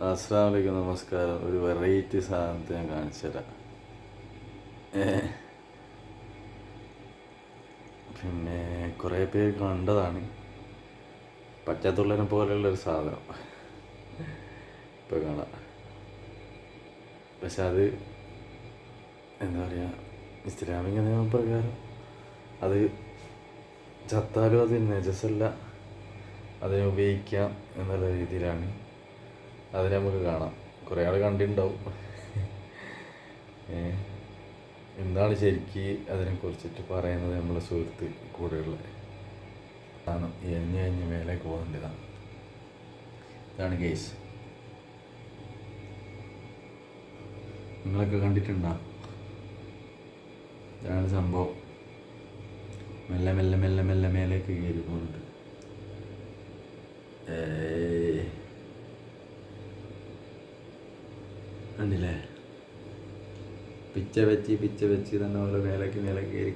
അസ്സലാമു അലൈക്കും, നമസ്കാരം. ഒരു വെറൈറ്റി സാധനത്തെ ഞാൻ കാണിച്ചു തരാം. പിന്നെ കുറേ പേര് കണ്ടതാണ് പച്ചത്തുള്ളനെ പോലെയുള്ളൊരു സാധനം. ഇപ്പോൾ കാണാം. പക്ഷെ അത് എന്താ പറയുക, ഇസ്ലാമിക നിയമപ്രകാരം അത് ചത്താലും അത് നജസല്ല, അതിനെ ഉപയോഗിക്കാം എന്നുള്ള രീതിയിലാണ് അത് നമുക്ക് കാണാം. കുറേ ആൾ കണ്ടിട്ടുണ്ടാവും. എന്താണ് ശരിക്ക് അതിനെക്കുറിച്ചിട്ട് പറയുന്നത് നമ്മളെ സുഹൃത്ത് കൂടെയുള്ള സാധനം എഞ്ഞ് മേലേക്ക് പോകുന്നുണ്ട്. ഇതാണ് കേസ്. നിങ്ങളൊക്കെ കണ്ടിട്ടുണ്ടോ? ഇതാണ് സംഭവം. മെല്ലെ മെല്ലെ മെല്ലെ മെല്ലെ മേലേക്ക് കയറി പോകുന്നുണ്ട്. കണ്ടില്ലേ? പിച്ച വെച്ച് തന്നെ ഓരോ മേലേക്ക്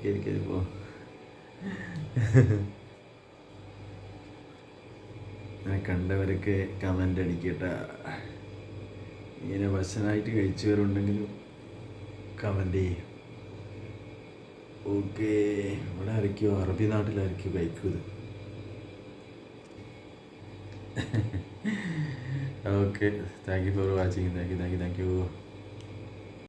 കയറി പോകും. അങ്ങനെ കണ്ടവരൊക്കെ കമൻ്റ് അടിക്കട്ട. ഇങ്ങനെ ഭക്ഷണമായിട്ട് കഴിച്ചവരുണ്ടെങ്കിലും കമൻ്റ് ചെയ്യും. ഓക്കെ, ഇവിടെ ആയിരിക്കും അറബി നാട്ടിലായിരിക്കും കഴിക്കുന്നത്. Okay, thank you for watching. Thank you.